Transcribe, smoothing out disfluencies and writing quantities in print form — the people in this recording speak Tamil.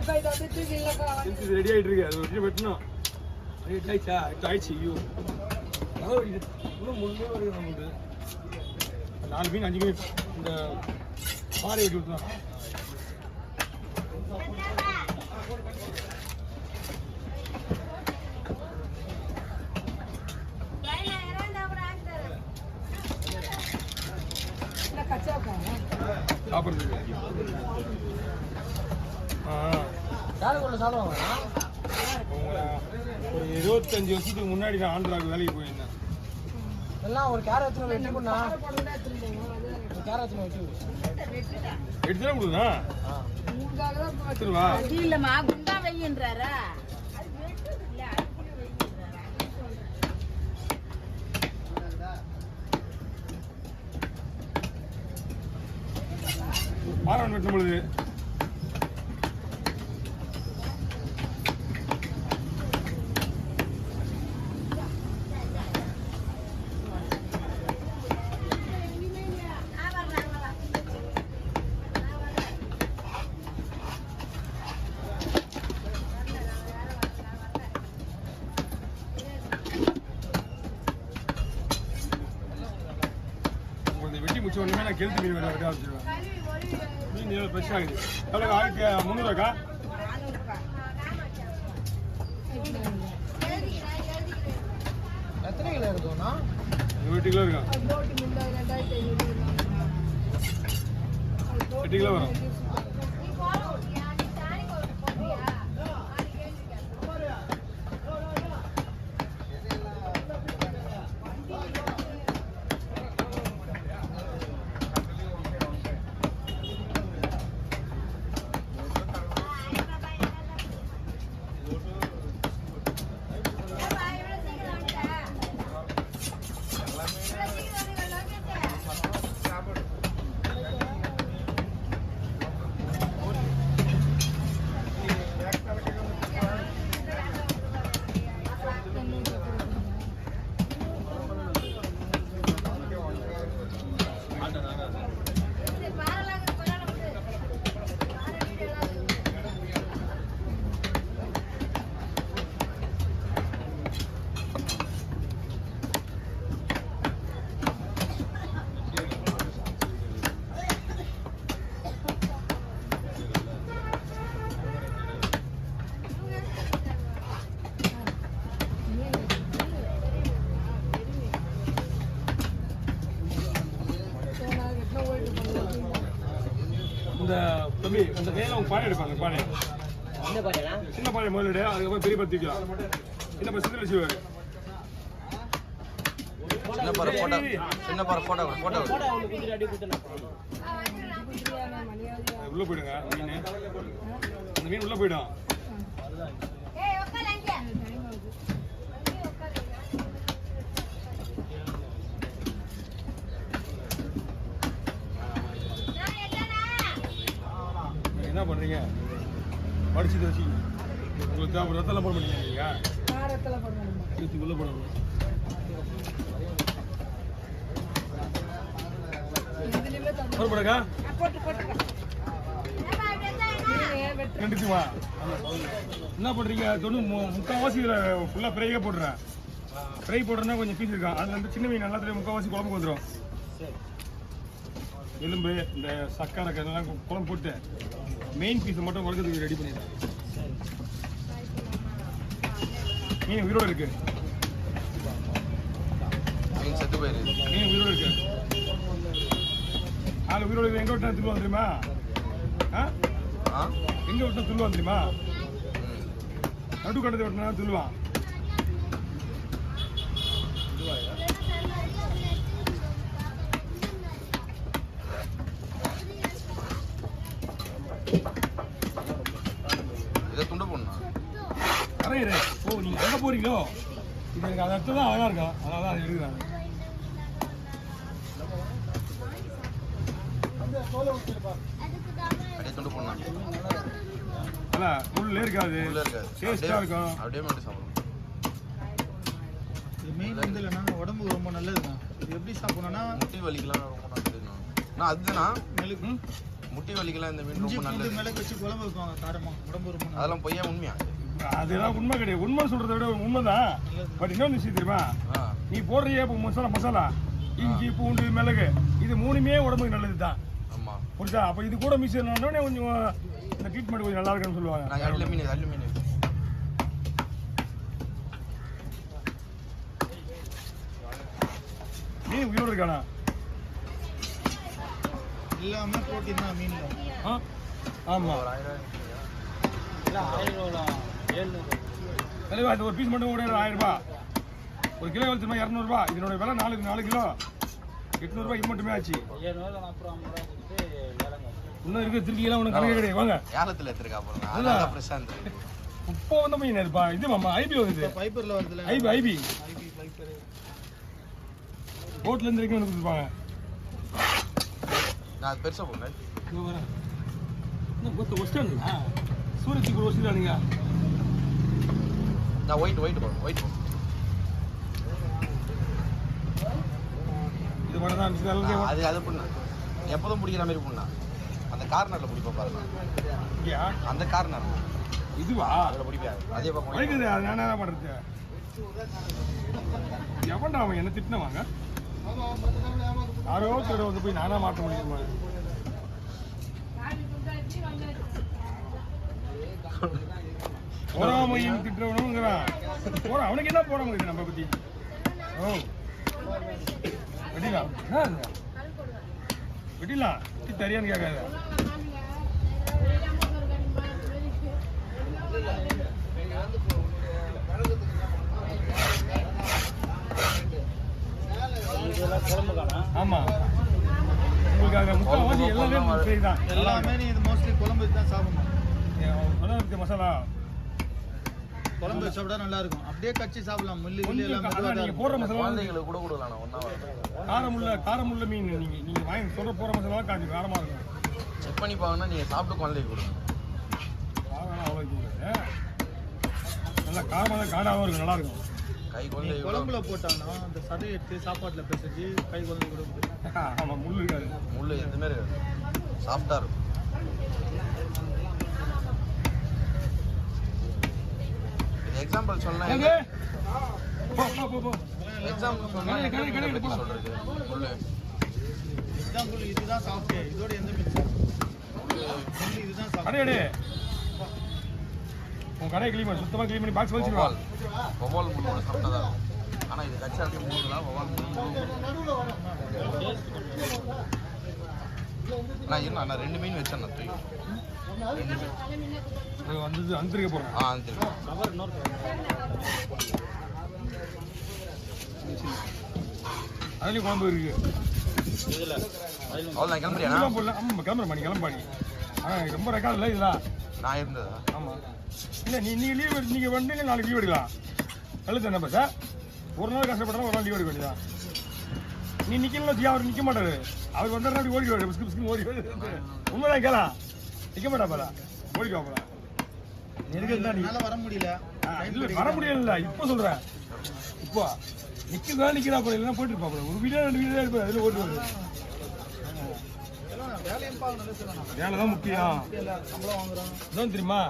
ரெடி ஆயிட்டு இருக்கு. அது வெட்டி வெட்டணும். ஆயிடுச்சு. ஐயோ இன்னும் முன்னே வருது. நமக்கு 4 மீன் 5 மீன் இந்த பாறை வெட்டி விட்டுலாம். சாப்பிட்றதுக்கு ஒரு 25 வருஷத்துக்கு முன்னாடி நான் ஆந்திராவுக்கு வேலைக்கு போயிருந்தேன். எல்லாம் ஒரு கேரட் வெட்டி பண்ணா கேரட் வெட்டி எடுத்துட கொடுங்க. இல்லம்மா குண்டா வையின்றாரா பாரான் வெட்டும் பொழுது வெட்டி முடிச்ச உடனே நான் கெளுத்து மீன் வெட்ட ஆரம்பிச்சிருவேன். மீன் ஃப்ரெஷ் ஆகுது. எவ்வளோ 1300 எத்தனை கிலோ இருக்கும்னா? 8 கிலோ இருக்கும். 8 கிலோ வரும். இந்த தம்பி அந்த கையில் அவங்க பானை எடுப்பாங்க. பானை சின்ன பானை முதலிடு, அதுக்கப்புறம் பெரிய பத்தி வைக்கலாம். சின்ன பா சிந்திர செய்வார். உள்ள போயிடுங்க மீன். அந்த மீன் உள்ள போயிடும். என்ன பண்றீங்க? படிச்சு வச்சு உங்களுக்கு ரத்தெல்லாம் போட முடியுங்க. இதுக்குள்ள போடணும். கண்டிச்சுமா என்ன பண்றீங்க? முக்கால்வாசி ஃபுல்லா ஃப்ரையே போடுறேன். ஃப்ரை போடுறேன்னா கொஞ்சம் பீஸ் இருக்கான். அதுல வந்து சின்ன மீன் நல்லா முக்கால்வாசி குழம்புக்கு வந்துடும். எலும்பு இந்த சக்கரை இதெல்லாம் குழம்பு போட்டு மெயின் பீஸை மட்டும் வளர்க்கறதுக்கு ரெடி பண்ணிடுறேன். மீன் உயிரோடு இருக்கு. மீன் உயிரோடு இருக்கு. அதில் உயிரோடு இருக்கு. எங்க விட்டா துள்ளுவான் தெரியுமா? எங்க விட்டா துள்ளுவான் தெரியுமா? நடுக்கட்டத்தை விட்டனா துள்ளுவான். ஓ நீங்க எங்க போறீங்களோ இது எனக்கு அந்த இடத்துல தான் அழகா இருக்கும். அதனால அதை எடுக்கிறாங்க. உள்ள இருக்காது, டேஸ்டா இருக்கும். மெயின் வந்து இல்லைன்னா உடம்புக்கு ரொம்ப நல்லதுதான். இது எப்படி சாப்பிடணும்னா முட்டி வலிக்கலாம் ரொம்ப நல்லதுண்ணா. அதுதானா முட்டி வலிக்கெல்லாம் இந்த மீன் இஞ்சி ரொம்ப பூண்டு நல்லது. மிளகு வச்சு குழம்பு வைப்பாங்க காரமா, உடம்பு ரொம்ப நல்லது. அதெல்லாம் பொய்யா உண்மையா? அதெல்லாம் உண்மை கிடையாது. உண்மை சொல்றதை விட உண்மைதான். பட் இன்னொன்று விஷயம் தெரியுமா, ஆ. நீ போடுறிய இப்போ மசாலா இஞ்சி பூண்டு மிளகு இது மூணுமே உடம்புக்கு நல்லது தான். ஆமா. புரியுதா? அப்போ இது கூட மிக்ஸ் பண்ணோடனே கொஞ்சம் இந்த ட்ரீட்மெண்ட் கொஞ்சம் நல்லா இருக்குன்னு சொல்லுவாங்க. நாங்கள் அள்ளு மீன் மீன் உயிரோடு இருக்கானா? எல்லாமே புரோட்டீன் தான் மீன்ல. ஆ ஆமாம். ஒரு 1000 எல்லாம் 1000 தலைவா இந்த ஒரு பீஸ் மட்டும் கூட 1000 ரூபாய். ஒரு கிலோ எவ்வளோ தெரியுமா? 200 ரூபாய். இதனோட விலை 4 கிலோ 800 ரூபாய். இது மட்டுமே ஆச்சு. இன்னும் இருக்கு திருக்கிலாம் ஒன்றும் கணக்கு கிடையாது. வாங்க ஏலத்தில் எடுத்துருக்கா பாருங்க. அதெல்லாம் ஃப்ரெஷ்ஷாக இருந்தது. இப்போ வந்த மீன் இருப்பா. இது மாமா ஐபி வருது. ஃபைபர்ல வருதுல. IP IP fibre. போட்ல இருந்து வரைக்கும் கொடுத்துருப்பாங்க. நான் அது பெருசாக போனேன். இன்னும் கொத்து ஒஸ்டானுங்களா? சூரியத்துக்கு ஒரு ஒஸ்டானுங்க. நான் ஒயிட் போடுறேன். இது மட்டும் தான் அது அது பண்ணா எப்போதும் பிடிக்கிற மாதிரி பண்ணா அந்த கார்னரில் பிடிப்போம் பாருங்க. இல்லையா? அந்த கார்னர் இதுவா? அதில் பிடிப்பாரு. அதே பக்கம் வலிக்குது. அது நான் என்ன பண்ணுறது? எவன்டா அவன் என்ன திட்டினவாங்க? யாரோ ஒருத்தர் வந்து போய் நானா மாற்ற முடியுமா? போறாமையும் திட்டுறவனுங்கிறான். போறான் அவனுக்கு என்ன போறாம இருக்குது நம்ம பத்தி? ஓ வெட்டிலாம் என்ன வெட்டிலாம் தெரியான்னு கேட்காத. ஆமா உங்களுக்கு முக்கால்வாசி எல்லாமே தான். எல்லாமே நீ இது மோஸ்ட்லி குழம்பு வச்சு தான் சாப்பிடணும். நல்லா இருக்கு மசாலா. குழம்பு வச்சு சாப்பிட்டா நல்லா இருக்கும். அப்படியே கச்சி சாப்பிடலாம். முள்ளு கிள்ளு கொஞ்சம் எல்லாம் மெதுவா தான் நீங்க இருக்கும். போடுற மசாலா குழந்தைங்களுக்கு கூட கொடுக்கலாம். ஒன்றா காரமுள்ள மீன் நீங்க வாங்கி சொல்ற போற மசாலா காஞ்சி காரமா இருக்கும். செக் பண்ணி பாருங்கன்னா நீங்கள் சாப்பிட்டு குழந்தைக்கு கொடுங்க. காரம் அவ்வளோ இல்லை. நல்லா காரமாக காடாகவும் இருக்கும். நல்லா இருக்கும். கை நீ குழந்தை குழம்புல போட்டானா அந்த சதை எடுத்து சாப்பாட்டுல பிசைஞ்சு கை குழந்தை கொடுக்குது. ஆமாம் முள் இருக்காது. முள் எதுவுமே சாஃப்டாக இருக்கும். எக்ஸாம்பிள் சொல்லலாம். எங்க? போ. எக்ஸாம்பிள் சொன்னா எப்படி சொல்றது? முள்ளு எக்ஸாம்பிள் இதுதான் சாப்பிட்டு இதோட எந்த மிக்ஸ் இதுதான் சாப்பிட்டு. கடையடே உன் கடையை கிளீன் பண்ணி சுத்தமாக கிளீன் பண்ணி பாக்ஸ் வச்சுருவா. வவால் முள்ளோட சாப்பிட்டா தான் இருக்கும். ஆனால் இது கச்சி அப்படியே மூணுலாம் வவால் முள்ளு. நான் 2 மீன் வச்சேன். நான் தூக்கி 2 மீன் வந்து அனுப்பிக்க போகிறேன். அந்த அதுலேயும் குழம்பு இருக்கு. அவ்வளோதான். கிளம்புறியா? போடல. ஆமாம் கிளம்புறேன். கிளம்பாடி. ஆனால் ரொம்ப ரெக்கார்ட் இல்லை இதெல்லாம். நான் இருந்ததா? ஆமாம் இல்லை நீங்கள் லீவ் எடுத்து நீங்கள் வந்து நாளைக்கு லீவ் எடுக்கலாம். எழுத்து என்ன சார்? ஒரு நாள் கஷ்டப்பட்டாலும் ஒரு நாள் லீவ் எடுக்க வேண்டியதான். நீ நிற்கலாம் வச்சு அவர் நிற்க மாட்டாரு. அவர் வந்தாருன்னா அப்படி ஓடிடுவாரு. பிஸ்கு ஓடி உண்மைதான் கேளா நிற்க மாட்டா போல ஓடிடுவா போல. என்னால வர முடியல. இல்லை வர முடியல. இப்போ சொல்கிறேன். இப்போ நிற்கிறதா நிற்கிறா போல இல்லைன்னா போயிட்டு இருப்பா போல. ஒரு வீடியோ 2 வீடியோ தான் இருப்பாரு. அதில் ஓடிடுவாரு. வேலையும் பார்க்கணும். வேலை தான் முக்கியம். சம்பளம் வாங்குறோம். இதான் தெரியுமா